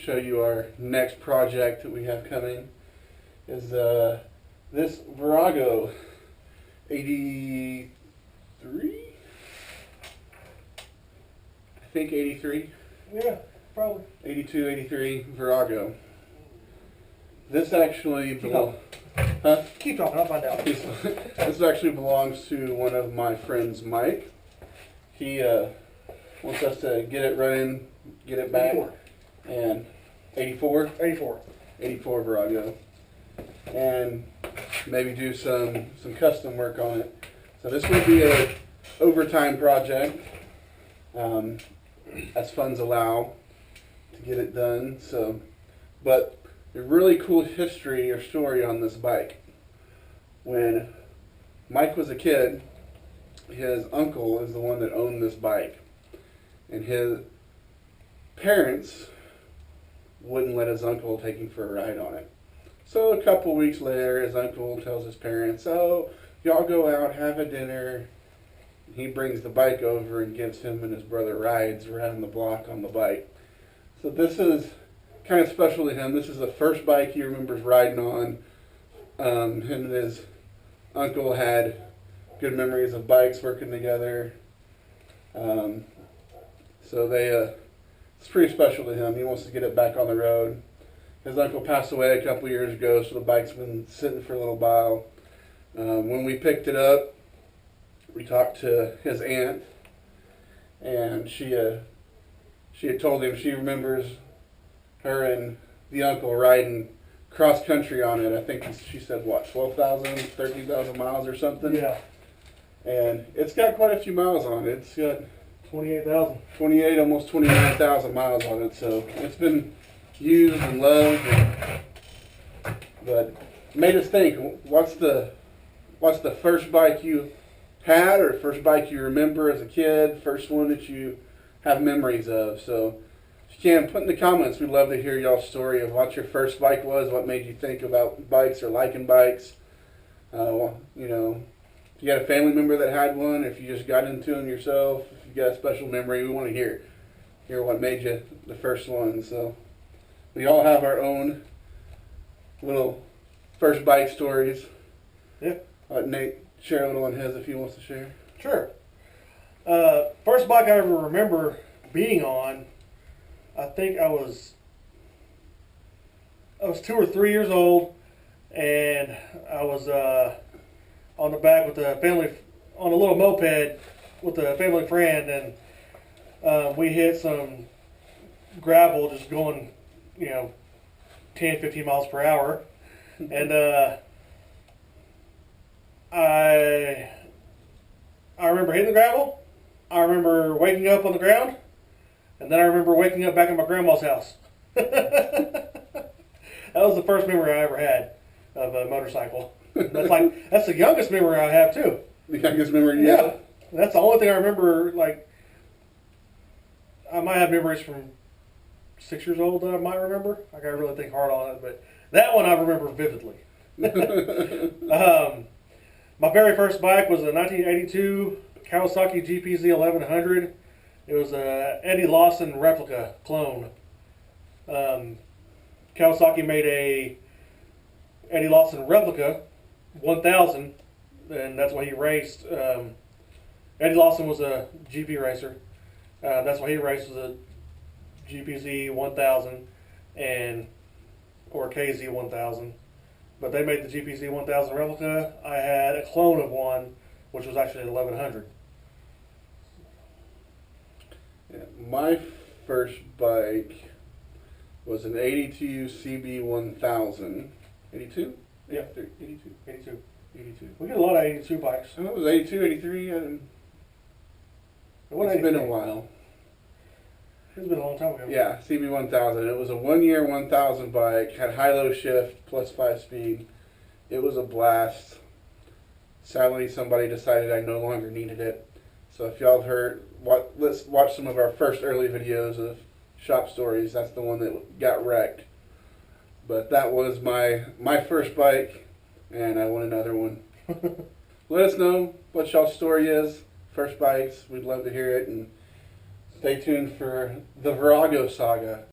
show you our next project that we have coming. Is this Virago 83? I think 83. Yeah, probably. 82, 83 Virago. This actually Keep talking. Huh? Keep talking, I'll find out. This actually belongs to one of my friends, Mike. He wants us to get it running, get it back. 84. And 84? 84. 84 Virago. And maybe do some custom work on it. So this will be a overtime project, as funds allow to get it done. So, but a really cool history or story on this bike. When Mike was a kid, his uncle is the one that owned this bike, and his parents wouldn't let his uncle take him for a ride on it. So a couple weeks later, his uncle tells his parents, "Oh, y'all go out, have a dinner." He brings the bike over and gives him and his brother rides around the block on the bike. So this is kind of special to him. This is the first bike he remembers riding on. Him and his uncle had good memories of bikes working together. So it's pretty special to him. He wants to get it back on the road. His uncle passed away a couple years ago, so the bike's been sitting for a little while. When we picked it up, we talked to his aunt, and she had told him she remembers her and the uncle riding cross country on it. I think she said, what, 12,000, 13,000 miles or something? Yeah. And it's got quite a few miles on it. It's got 28,000. 28, almost 29,000 miles on it. So it's been used and loved. But made us think, what's the first bike you had, or first bike you remember as a kid, first one that you have memories of? So if you can, put in the comments. We'd love to hear y'all's story of what your first bike was, what made you think about bikes or liking bikes. If you got a family member that had one, if you just got into them yourself, if you got a special memory, we want to hear what made you the first one. So we all have our own little first bike stories. Yeah. Let Nate share a little on his if he wants to share. Sure. First bike I ever remember being on, I think I was 2 or 3 years old, and I was on the back with the family, on a little moped with a family friend, and we hit some gravel just going, 10, 15 miles per hour. And I remember hitting the gravel. I remember waking up on the ground, and then I remember waking up back at my grandma's house. That was the first memory I ever had of a motorcycle. That's the youngest memory I have too. The youngest memory you Yeah. have? That's the only thing I remember. I might have memories from 6 years old that I might remember. I gotta really think hard on it, but that one I remember vividly. My very first bike was a 1982 Kawasaki GPZ 1100. It was a Eddie Lawson replica clone. Kawasaki made a Eddie Lawson replica 1000, and that's why he raced. Eddie Lawson was a GP racer. That's why he raced, was a GPZ 1000 or KZ 1000. But they made the GPZ 1000 replica. I had a clone of one, which was actually an 1100. Yeah, my first bike was an 82 CB 1000. 82? Yeah. 82. 82. 82. We get a lot of 82 bikes. Oh, it was 82, 83. It's been a while. It's been a long time ago. Yeah, CB 1000. It was a 1 year 1000 bike. Had high-low shift, plus 5 speed. It was a blast. Sadly, somebody decided I no longer needed it. So if y'all have heard, let's watch some of our first early videos of shop stories. That's the one that got wrecked. But that was my first bike, and I want another one. Let us know what y'all's story is. First bikes, we'd love to hear it, and stay tuned for the Virago Saga.